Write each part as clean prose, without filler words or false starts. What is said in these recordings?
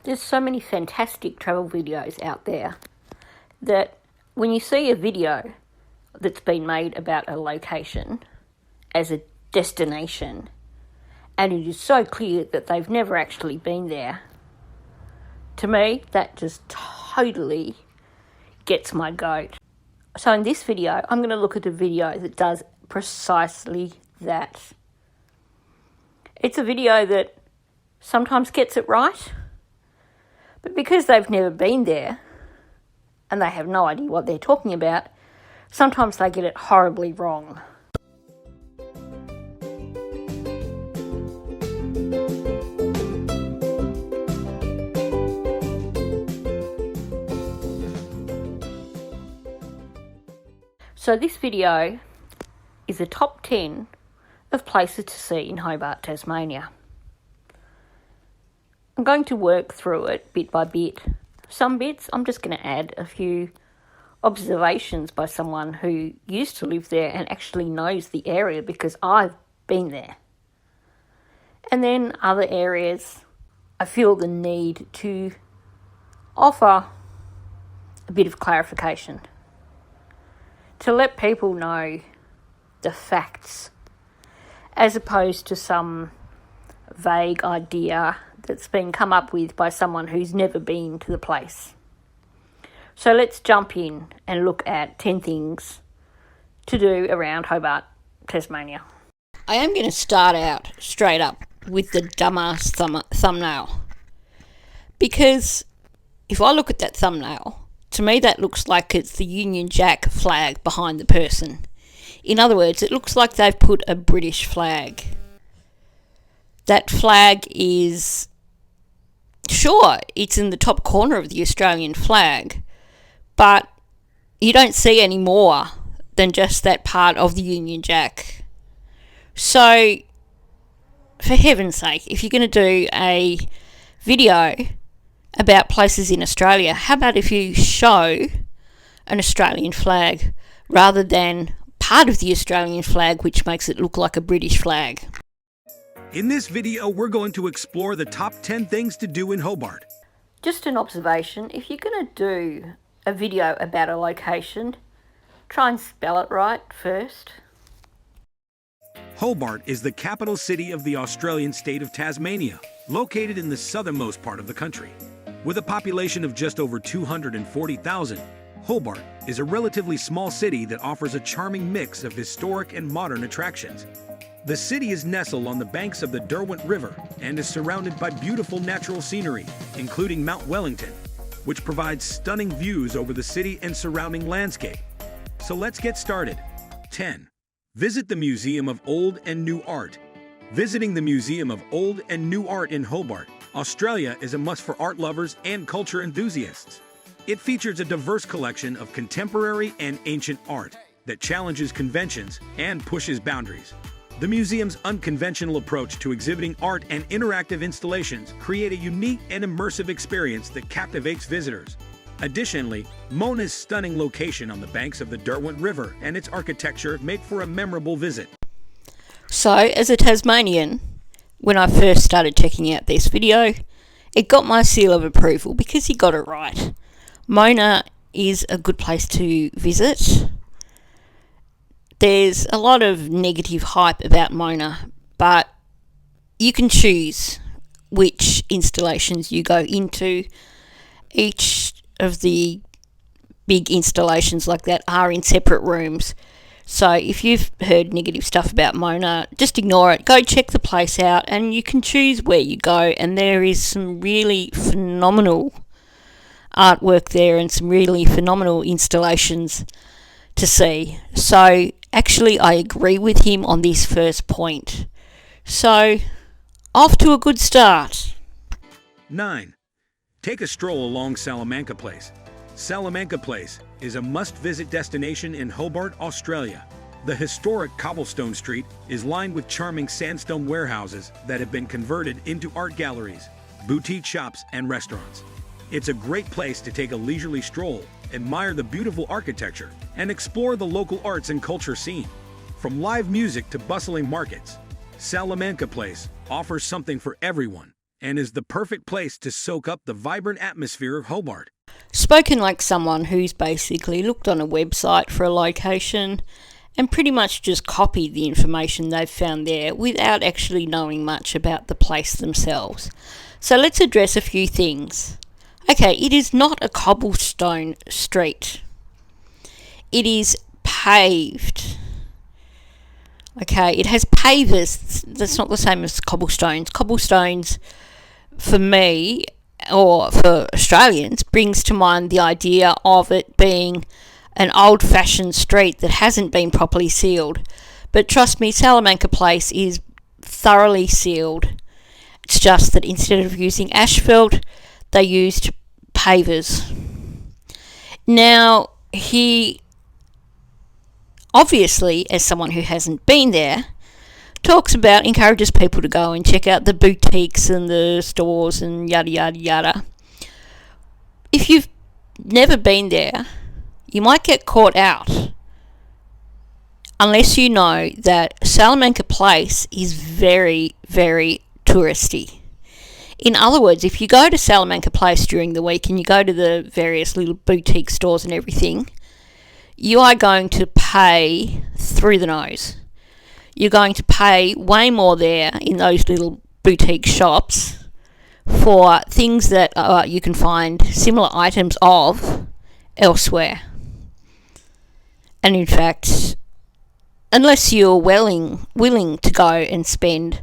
There's so many fantastic travel videos out there that when you see a video that's been made about a location as a destination and it is so clear that they've never actually been there, to me that just totally gets my goat. So in this video, I'm going to look at a video that does precisely that. It's a video that sometimes gets it right, but because they've never been there and they have no idea what they're talking about, sometimes they get it horribly wrong. So this video is a top 10 of places to see in Hobart, Tasmania. I'm going to work through it bit by bit. Some bits I'm just going to add a few observations by someone who used to live there and actually knows the area because I've been there. And then other areas I feel the need to offer a bit of clarification, to let people know the facts as opposed to some vague idea that's been come up with by someone who's never been to the place. So let's jump in and look at 10 things to do around Hobart, Tasmania. I am going to start out straight up with the dumbass thumbnail, because if I look at that thumbnail, to me that looks like it's the Union Jack flag behind the person. In other words, it looks like they've put a British flag. That flag is, sure, it's in the top corner of the Australian flag, but you don't see any more than just that part of the Union Jack. So, for heaven's sake, if you're going to do a video about places in Australia, how about if you show an Australian flag rather than part of the Australian flag, which makes it look like a British flag? In this video, we're going to explore the top 10 things to do in Hobart. Just an observation, if you're going to do a video about a location, try and spell it right first. Hobart is the capital city of the Australian state of Tasmania, located in the southernmost part of the country. With a population of just over 240,000, Hobart is a relatively small city that offers a charming mix of historic and modern attractions. The city is nestled on the banks of the Derwent River and is surrounded by beautiful natural scenery, including Mount Wellington, which provides stunning views over the city and surrounding landscape. So let's get started. 10. Visit the Museum of Old and New Art. Visiting the Museum of Old and New Art in Hobart, Australia is a must for art lovers and culture enthusiasts. It features a diverse collection of contemporary and ancient art that challenges conventions and pushes boundaries. The museum's unconventional approach to exhibiting art and interactive installations create a unique and immersive experience that captivates visitors. Additionally, Mona's stunning location on the banks of the Derwent River and its architecture make for a memorable visit. So, as a Tasmanian, when I first started checking out this video, it got my seal of approval because he got it right. Mona is a good place to visit. There's a lot of negative hype about Mona, but you can choose which installations you go into. Each of the big installations like that are in separate rooms. So if you've heard negative stuff about Mona, just ignore it. Go check the place out and you can choose where you go. And there is some really phenomenal artwork there and some really phenomenal installations to see. So actually I agree with him on this first point. So off to a good start. 9. Take a stroll along Salamanca Place. Salamanca Place is a must-visit destination in Hobart, Australia. The historic cobblestone street is lined with charming sandstone warehouses that have been converted into art galleries, boutique shops, and restaurants. It's a great place to take a leisurely stroll, admire the beautiful architecture, and explore the local arts and culture scene. From live music to bustling markets, Salamanca Place offers something for everyone. and is the perfect place to soak up the vibrant atmosphere of Hobart. Spoken like someone who's basically looked on a website for a location and pretty much just copied the information they've found there without actually knowing much about the place themselves. So let's address a few things. Okay, it is not a cobblestone street. It is paved. Okay, it has pavers. That's not the same as cobblestones. Cobblestones, for me, or for Australians, brings to mind the idea of it being an old-fashioned street that hasn't been properly sealed. But trust me, Salamanca Place is thoroughly sealed. It's just that instead of using asphalt, they used pavers. Now, he obviously, as someone who hasn't been there, encourages people to go and check out the boutiques and the stores and yada yada yada. If you've never been there, you might get caught out unless you know that Salamanca Place is very, very touristy. In other words, if you go to Salamanca Place during the week and you go to the various little boutique stores and everything, you are going to pay through the nose. You're going to pay way more there in those little boutique shops for things that you can find similar items of elsewhere. And in fact, unless you're willing to go and spend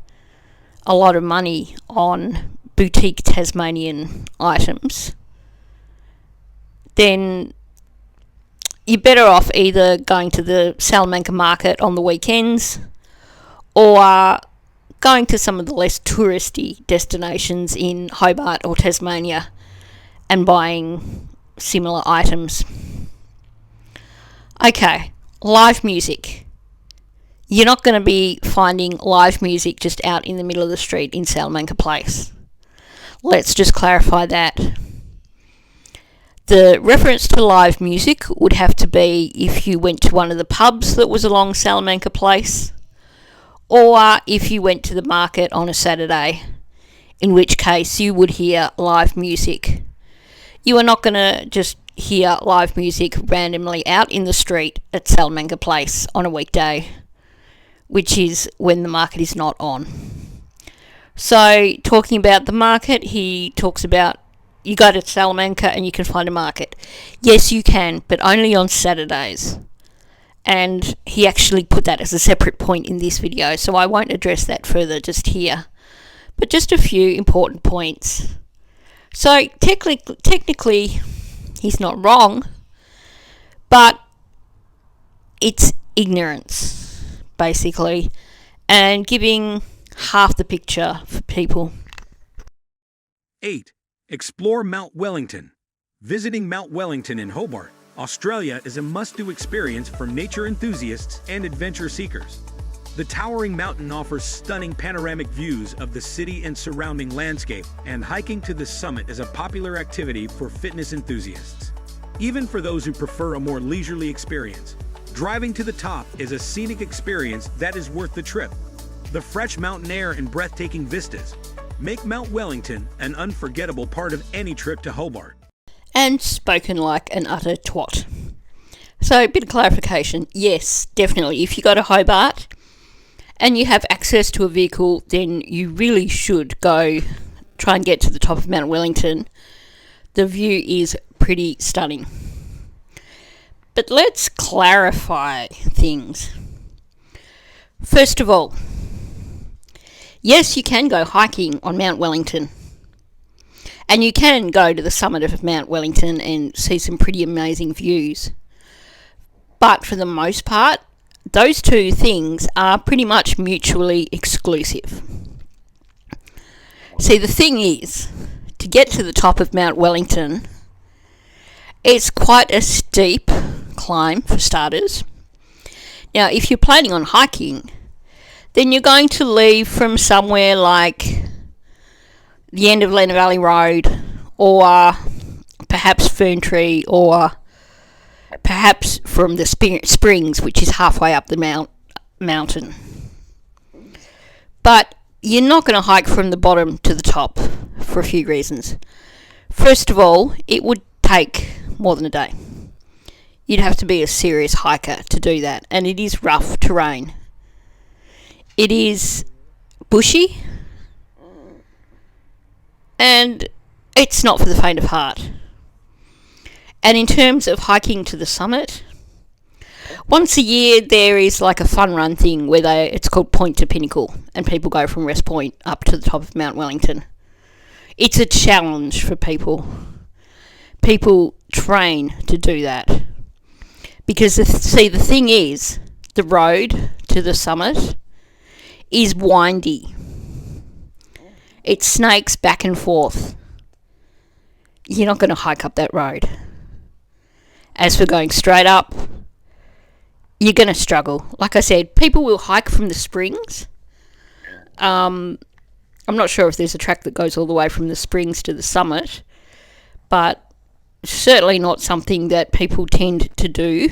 a lot of money on boutique Tasmanian items, then you're better off either going to the Salamanca market on the weekends or going to some of the less touristy destinations in Hobart or Tasmania and buying similar items. Okay, live music. You're not going to be finding live music just out in the middle of the street in Salamanca Place. Let's just clarify that. The reference to live music would have to be if you went to one of the pubs that was along Salamanca Place, or if you went to the market on a Saturday, in which case you would hear live music. You are not going to just hear live music randomly out in the street at Salamanca Place on a weekday, which is when the market is not on. So, talking about the market, he talks about you go to Salamanca and you can find a market. Yes, you can, but only on Saturdays. And he actually put that as a separate point in this video, so I won't address that further just here. But just a few important points. So, technically, he's not wrong, but it's ignorance, basically, and giving half the picture for people. 8. Explore Mount Wellington. Visiting Mount Wellington in Hobart, Australia is a must-do experience for nature enthusiasts and adventure seekers. The towering mountain offers stunning panoramic views of the city and surrounding landscape, and hiking to the summit is a popular activity for fitness enthusiasts. Even for those who prefer a more leisurely experience, driving to the top is a scenic experience that is worth the trip. The fresh mountain air and breathtaking vistas make Mount Wellington an unforgettable part of any trip to Hobart. And spoken like an utter twat. So, a bit of clarification. Yes, definitely. If you go to Hobart and you have access to a vehicle, then you really should go try and get to the top of Mount Wellington. The view is pretty stunning. But let's clarify things. First of all, yes, you can go hiking on Mount Wellington. And you can go to the summit of Mount Wellington and see some pretty amazing views. But for the most part, those two things are pretty much mutually exclusive. See, the thing is, to get to the top of Mount Wellington, it's quite a steep climb for starters. Now, if you're planning on hiking, then you're going to leave from somewhere like the end of Lennon Valley Road, or perhaps Ferntree, or perhaps from the Springs, which is halfway up the mountain. But you're not going to hike from the bottom to the top for a few reasons. First of all, it would take more than a day. You'd have to be a serious hiker to do that, and it is rough terrain. It is bushy, and it's not for the faint of heart. And in terms of hiking to the summit, once a year there is like a fun run thing where it's called Point to Pinnacle, and people go from West Point up to the top of Mount Wellington. It's a challenge for people. People train to do that. Because, the thing is, the road to the summit is windy. It snakes back and forth. You're not going to hike up that road. As for going straight up, you're going to struggle. Like I said, people will hike from the springs. I'm not sure if there's a track that goes all the way from the springs to the summit, but certainly not something that people tend to do.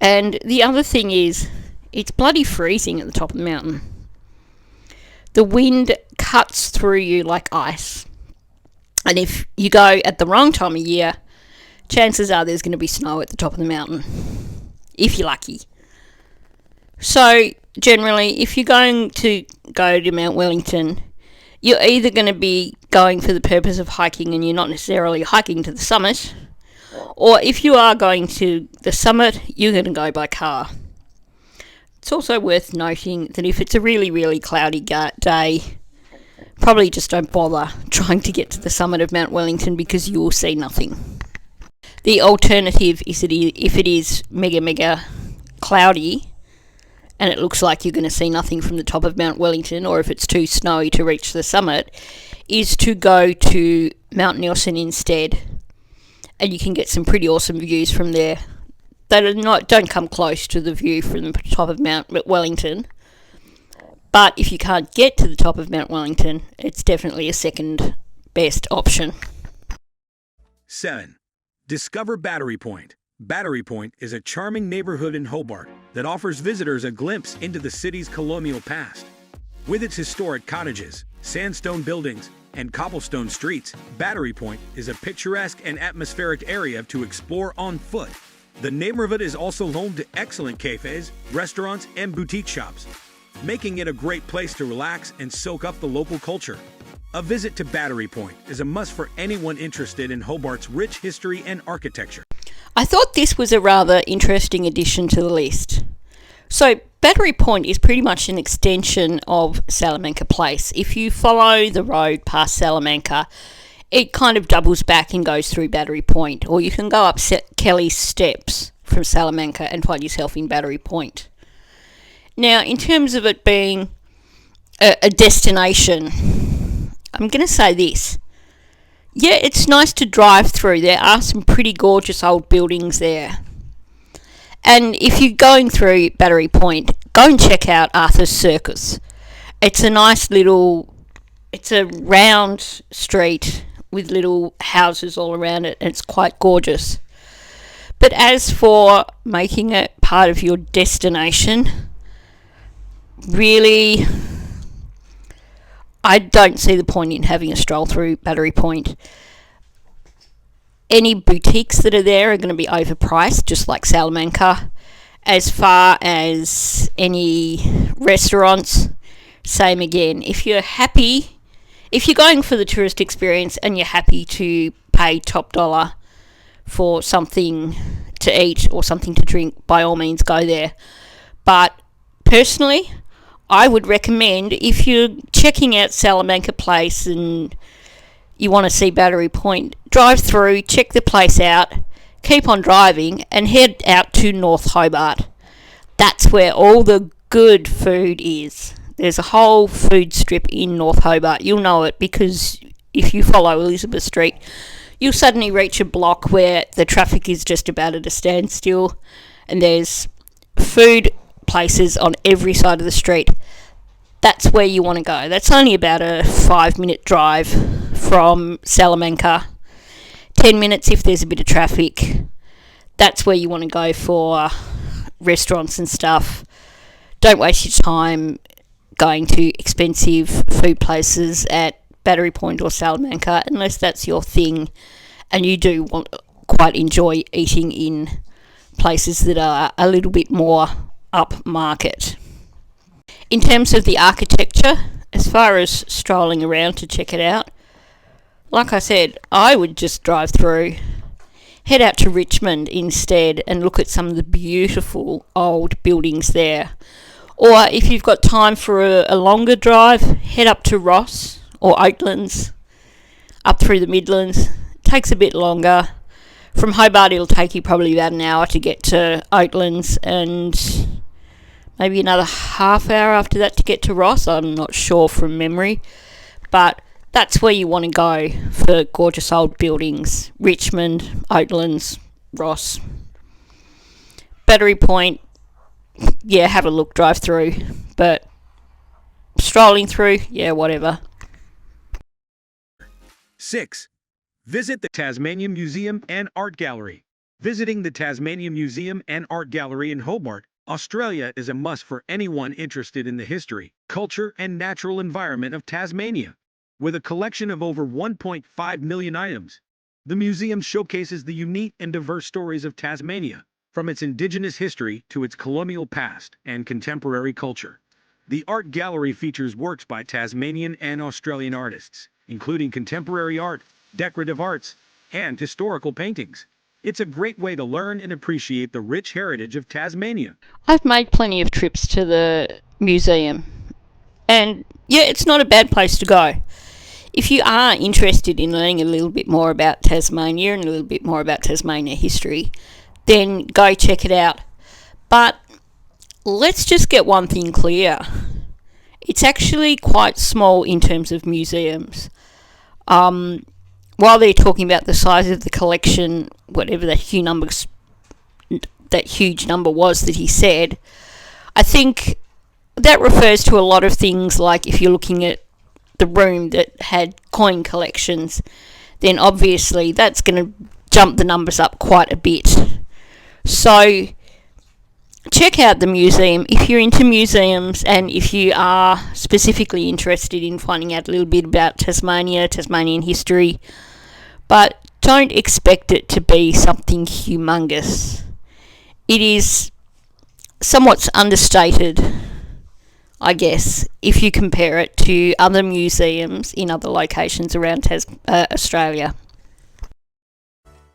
And the other thing is, it's bloody freezing at the top of the mountain. The wind cuts through you like ice. And if you go at the wrong time of year, chances are there's going to be snow at the top of the mountain, if you're lucky. So, generally, if you're going to go to Mount Wellington, you're either going to be going for the purpose of hiking and you're not necessarily hiking to the summit, or if you are going to the summit, you're going to go by car. It's also worth noting that if it's a really, really cloudy day, probably just don't bother trying to get to the summit of Mount Wellington because you will see nothing. The alternative is that if it is mega, mega cloudy and it looks like you're going to see nothing from the top of Mount Wellington, or if it's too snowy to reach the summit, is to go to Mount Nelson instead. And you can get some pretty awesome views from there that don't come close to the view from the top of Mount Wellington. But if you can't get to the top of Mount Wellington, it's definitely a second best option. 7. Discover Battery Point. Battery Point is a charming neighborhood in Hobart that offers visitors a glimpse into the city's colonial past. With its historic cottages, sandstone buildings, and cobblestone streets, Battery Point is a picturesque and atmospheric area to explore on foot. The neighborhood is also home to excellent cafes, restaurants, and boutique shops, making it a great place to relax and soak up the local culture. A visit to Battery Point is a must for anyone interested in Hobart's rich history and architecture. I thought this was a rather interesting addition to the list. So, Battery Point is pretty much an extension of Salamanca Place. If you follow the road past Salamanca, it kind of doubles back and goes through Battery Point. Or you can go up Kelly's Steps from Salamanca and find yourself in Battery Point. Now, in terms of it being a destination, I'm going to say this. Yeah, it's nice to drive through. There are some pretty gorgeous old buildings there. And if you're going through Battery Point, go and check out Arthur's Circus. It's a nice it's a round street with little houses all around it, and it's quite gorgeous. But as for making it part of your destination, really, I don't see the point in having a stroll through Battery Point. Any boutiques that are there are going to be overpriced, just like Salamanca. As far as any restaurants, same again. If you're going for the tourist experience and you're happy to pay top dollar for something to eat or something to drink, by all means go there. But personally, I would recommend, if you're checking out Salamanca Place and you want to see Battery Point, drive through, check the place out, keep on driving, and head out to North Hobart. That's where all the good food is. There's a whole food strip in North Hobart. You'll know it because if you follow Elizabeth Street, you'll suddenly reach a block where the traffic is just about at a standstill, and there's food places on every side of the street. That's where you want to go. That's only about a 5-minute drive from Salamanca. 10 minutes if there's a bit of traffic. That's where you want to go for restaurants and stuff. Don't waste your time going to expensive food places at Battery Point or Salamanca, unless that's your thing and you do quite enjoy eating in places that are a little bit more upmarket. In terms of the architecture, as far as strolling around to check it out, like I said, I would just drive through, head out to Richmond instead and look at some of the beautiful old buildings there. Or if you've got time for a longer drive, head up to Ross or Oatlands, up through the Midlands. It takes a bit longer. From Hobart, it'll take you probably about an hour to get to Oatlands, and maybe another half hour after that to get to Ross. I'm not sure from memory, but that's where you want to go for gorgeous old buildings. Richmond, Oatlands, Ross. Battery Point, yeah, have a look, drive through, but strolling through, yeah, whatever. 6. Visit the Tasmania Museum and Art Gallery. Visiting the Tasmania Museum and Art Gallery in Hobart, Australia is a must for anyone interested in the history, culture, and natural environment of Tasmania. With a collection of over 1.5 million items, the museum showcases the unique and diverse stories of Tasmania, from its indigenous history to its colonial past and contemporary culture. The art gallery features works by Tasmanian and Australian artists, including contemporary art, decorative arts, and historical paintings. It's a great way to learn and appreciate the rich heritage of Tasmania. I've made plenty of trips to the museum, and yeah, it's not a bad place to go. If you are interested in learning a little bit more about Tasmania and a little bit more about Tasmania history, then go check it out. But let's just get one thing clear. It's actually quite small in terms of museums. While they're talking about the size of the collection, whatever that huge number was that he said, I think that refers to a lot of things, like if you're looking at the room that had coin collections, then obviously that's going to jump the numbers up quite a bit. So check out the museum if you're into museums, and if you are specifically interested in finding out a little bit about Tasmania, Tasmanian history, but don't expect it to be something humongous. It is somewhat understated, I guess, if you compare it to other museums in other locations around Australia.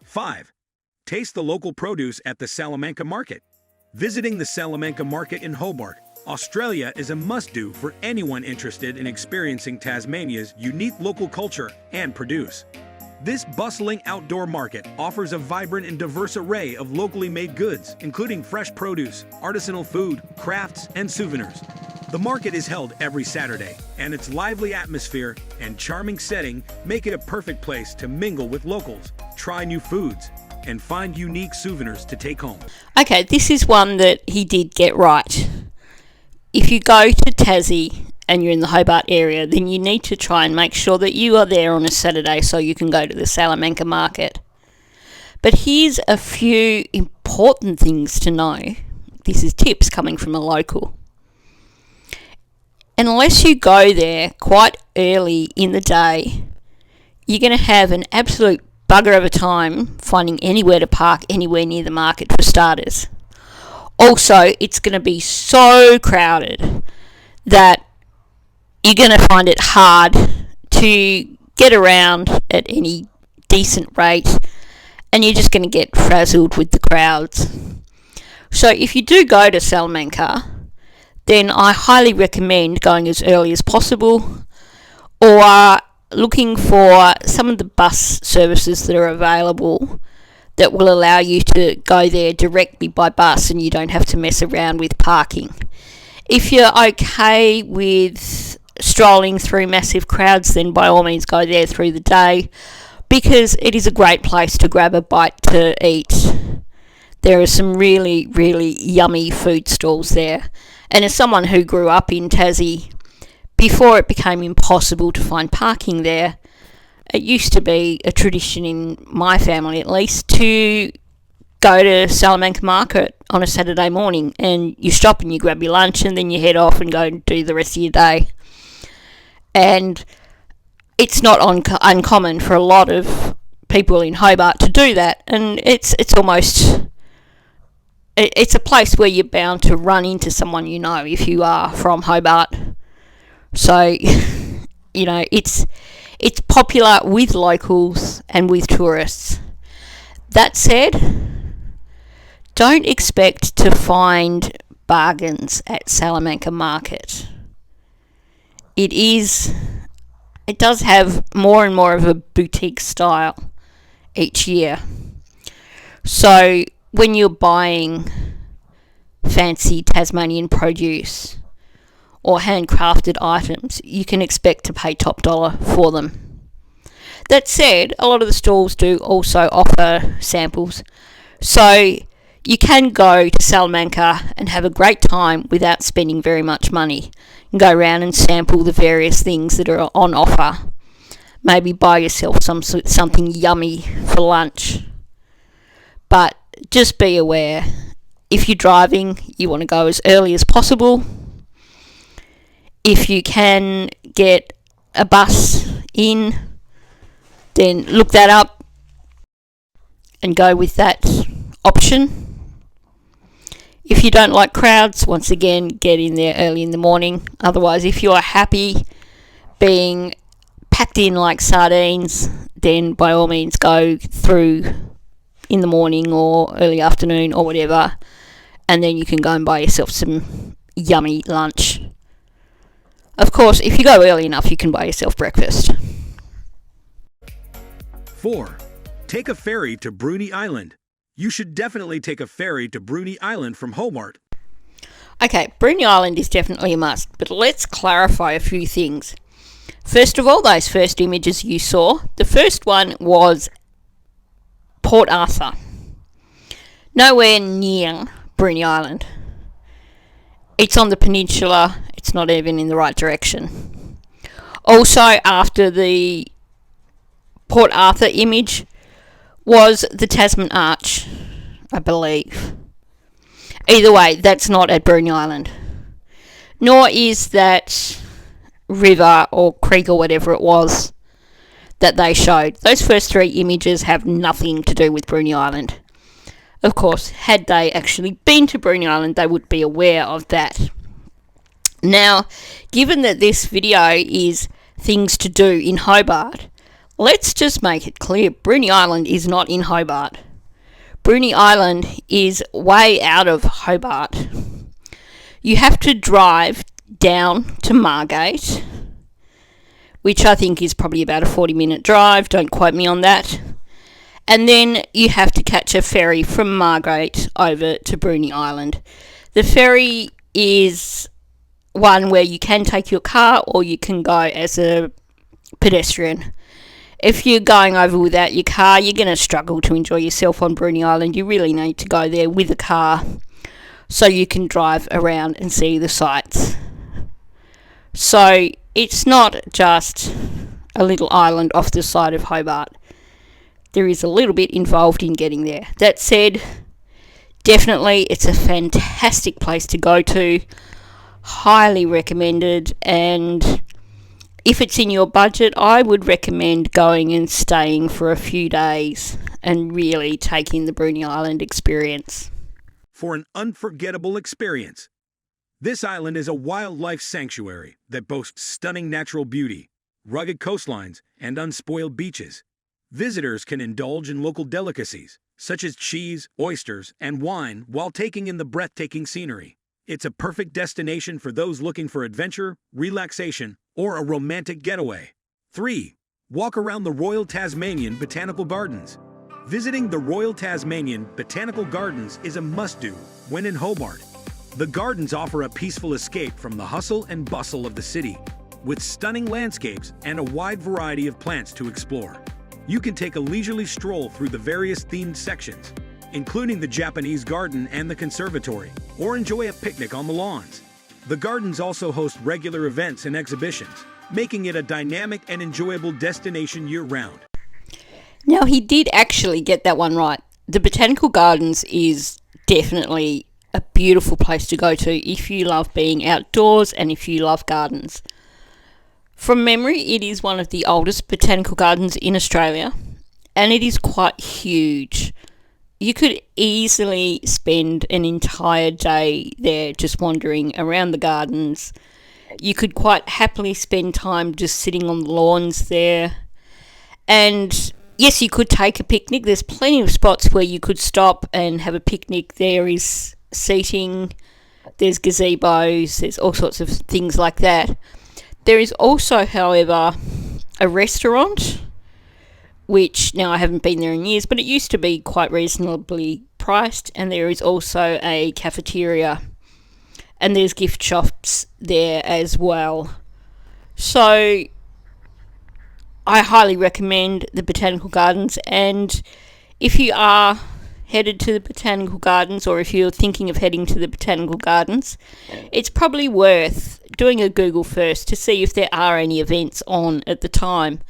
5. Taste the local produce at the Salamanca Market. Visiting the Salamanca Market in Hobart, Australia is a must-do for anyone interested in experiencing Tasmania's unique local culture and produce. This bustling outdoor market offers a vibrant and diverse array of locally made goods, including fresh produce, artisanal food, crafts, and souvenirs. The market is held every Saturday, and its lively atmosphere and charming setting make it a perfect place to mingle with locals, try new foods, and find unique souvenirs to take home. Okay, this is one that he did get right. If you go to Tassie and you're in the Hobart area, then you need to try and make sure that you are there on a Saturday so you can go to the Salamanca Market. But here's a few important things to know. This is tips coming from a local. Unless you go there quite early in the day, you're going to have an absolute bugger of a time finding anywhere to park anywhere near the market, for starters. Also, it's going to be so crowded that you're going to find it hard to get around at any decent rate, and you're just going to get frazzled with the crowds. So if you do go to Salamanca, then I highly recommend going as early as possible, or looking for some of the bus services that are available that will allow you to go there directly by bus and you don't have to mess around with parking. If you're okay with strolling through massive crowds, then by all means go there through the day, because it is a great place to grab a bite to eat. There are some really, really yummy food stalls there. And as someone who grew up in Tassie, before it became impossible to find parking there, it used to be a tradition in my family, at least, to go to Salamanca Market on a Saturday morning, and you stop and you grab your lunch and then you head off and go and do the rest of your day. And it's not uncommon for a lot of people in Hobart to do that, and it's a place where you're bound to run into someone you know if you are from Hobart. So, it's popular with locals and with tourists. That said, don't expect to find bargains at Salamanca Market. It does have more and more of a boutique style each year. So when you're buying fancy Tasmanian produce or handcrafted items, you can expect to pay top dollar for them. That said, a lot of the stalls do also offer samples. So you can go to Salamanca and have a great time without spending very much money. And go around and sample the various things that are on offer. Maybe buy yourself something yummy for lunch. But just be aware, if you're driving, you want to go as early as possible. If you can get a bus in, then look that up and go with that option. If you don't like crowds, once again, get in there early in the morning. Otherwise, if you are happy being packed in like sardines, then by all means go through in the morning or early afternoon or whatever, and then you can go and buy yourself some yummy lunch. Of course, if you go early enough, you can buy yourself breakfast. 4. Take a ferry to Bruny Island. You should definitely take a ferry to Bruny Island from Hobart. Okay, Bruny Island is definitely a must, but let's clarify a few things. First of all, those first images you saw, the first one was Port Arthur. Nowhere near Bruny Island. It's on the peninsula, it's not even in the right direction. Also, after the Port Arthur image was the Tasman Arch, I believe. Either way, that's not at Bruny Island. Nor is that river or creek or whatever it was that they showed. Those first three images have nothing to do with Bruny Island. Of course, had they actually been to Bruny Island, they would be aware of that. Now, given that this video is things to do in Hobart, let's just make it clear, Bruny Island is not in Hobart. Bruny Island is way out of Hobart. You have to drive down to Margate, which I think is probably about a 40-minute drive, don't quote me on that. And then you have to catch a ferry from Margate over to Bruny Island. The ferry is one where you can take your car or you can go as a pedestrian. If you're going over without your car, you're going to struggle to enjoy yourself on Bruny Island. You really need to go there with a car so you can drive around and see the sights. So it's not just a little island off the side of Hobart. There is a little bit involved in getting there. That said, definitely it's a fantastic place to go to. Highly recommended, and if it's in your budget, I would recommend going and staying for a few days and really taking the Bruny Island experience. For an unforgettable experience. This island is a wildlife sanctuary that boasts stunning natural beauty, rugged coastlines, and unspoiled beaches. Visitors can indulge in local delicacies, such as cheese, oysters, and wine, while taking in the breathtaking scenery. It's a perfect destination for those looking for adventure, relaxation, or a romantic getaway. 3. Walk around the Royal Tasmanian Botanical Gardens. Visiting the Royal Tasmanian Botanical Gardens is a must-do when in Hobart. The gardens offer a peaceful escape from the hustle and bustle of the city, with stunning landscapes and a wide variety of plants to explore. You can take a leisurely stroll through the various themed sections, including the Japanese garden and the conservatory, or enjoy a picnic on the lawns. The gardens also host regular events and exhibitions, making it a dynamic and enjoyable destination year-round. Now, he did actually get that one right. The Botanical Gardens is definitely a beautiful place to go to if you love being outdoors and if you love gardens. From memory, it is one of the oldest botanical gardens in Australia, and it is quite huge. You could easily spend an entire day there just wandering around the gardens. You could quite happily spend time just sitting on the lawns there. And yes, you could take a picnic. There's plenty of spots where you could stop and have a picnic. There is seating, there's gazebos, there's all sorts of things like that. There is also, however, a restaurant, which now I haven't been there in years, but it used to be quite reasonably priced, and there is also a cafeteria, and there's gift shops there as well. So I highly recommend the Botanical Gardens, and if you are headed to the Botanical Gardens, or if you're thinking of heading to the Botanical Gardens, it's probably worth doing a Google first to see if there are any events on at the time,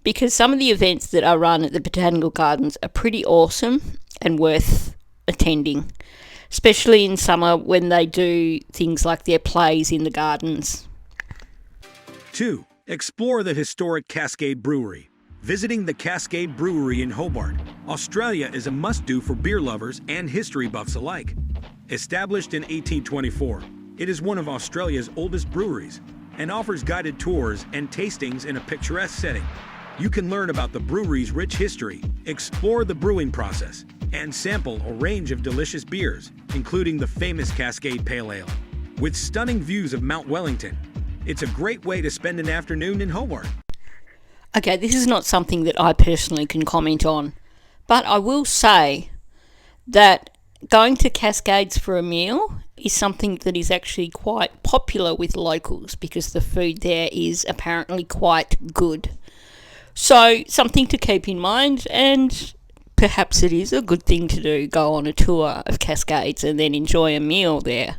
because some of the events that are run at the Botanical Gardens are pretty awesome and worth attending, especially in summer when they do things like their plays in the gardens. 2. Explore the historic Cascade Brewery. Visiting the Cascade Brewery in Hobart, Australia is a must-do for beer lovers and history buffs alike. Established in 1824, it is one of Australia's oldest breweries and offers guided tours and tastings in a picturesque setting. You can learn about the brewery's rich history, explore the brewing process, and sample a range of delicious beers, including the famous Cascade Pale Ale. With stunning views of Mount Wellington, it's a great way to spend an afternoon in Hobart. Okay, this is not something that I personally can comment on, but I will say that going to Cascades for a meal is something that is actually quite popular with locals because the food there is apparently quite good. So, something to keep in mind, and perhaps it is a good thing to do, go on a tour of Cascades and then enjoy a meal there.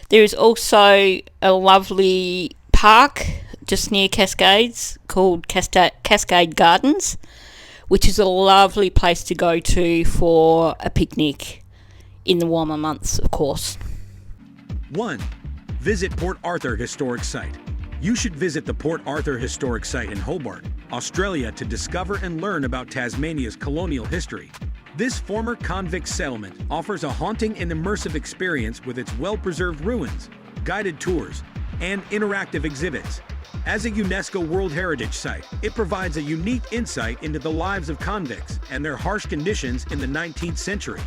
There is also a lovely park just near Cascades called Cascade Gardens, which is a lovely place to go to for a picnic in the warmer months, of course. 1. Visit Port Arthur Historic Site. You should visit the Port Arthur Historic Site in Hobart, Australia, to discover and learn about Tasmania's colonial history. This former convict settlement offers a haunting and immersive experience with its well-preserved ruins, guided tours, and interactive exhibits. As a UNESCO World Heritage Site, it provides a unique insight into the lives of convicts and their harsh conditions in the 19th century.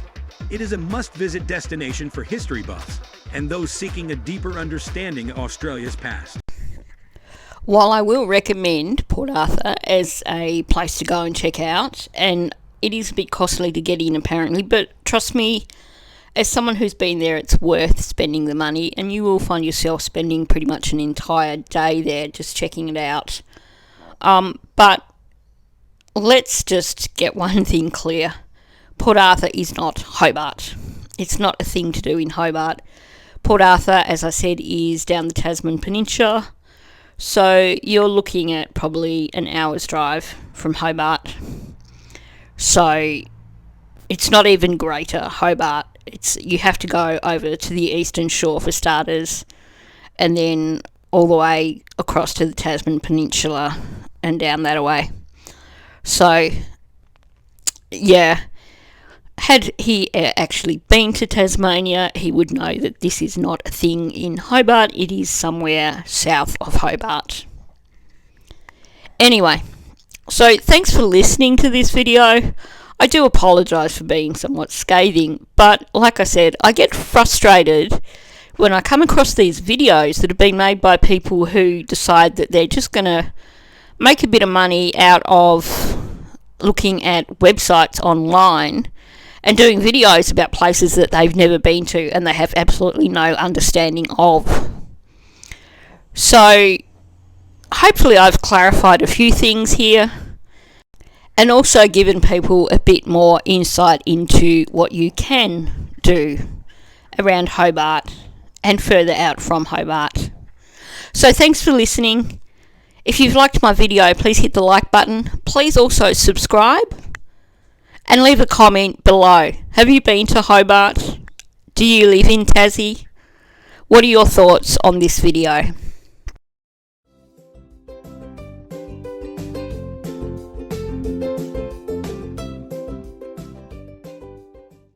It is a must-visit destination for history buffs and those seeking a deeper understanding of Australia's past. While I will recommend Port Arthur as a place to go and check out, and it is a bit costly to get in apparently, but trust me, as someone who's been there, it's worth spending the money, and you will find yourself spending pretty much an entire day there just checking it out. But let's just get one thing clear. Port Arthur is not Hobart. It's not a thing to do in Hobart. Port Arthur, as I said, is down the Tasman Peninsula, so you're looking at probably an hour's drive from Hobart. So it's not even Greater Hobart. You have to go over to the eastern shore for starters, and then all the way across to the Tasman Peninsula and down that way. So, yeah, had he actually been to Tasmania, he would know that this is not a thing in Hobart. It is somewhere south of Hobart. Anyway, so thanks for listening to this video. I do apologise for being somewhat scathing, but like I said, I get frustrated when I come across these videos that have been made by people who decide that they're just going to make a bit of money out of looking at websites online and doing videos about places that they've never been to and they have absolutely no understanding of. So, hopefully I've clarified a few things here, and also given people a bit more insight into what you can do around Hobart and further out from Hobart. So thanks for listening. If you've liked my video, please hit the like button. Please also subscribe and leave a comment below. Have you been to Hobart? Do you live in Tassie? What are your thoughts on this video?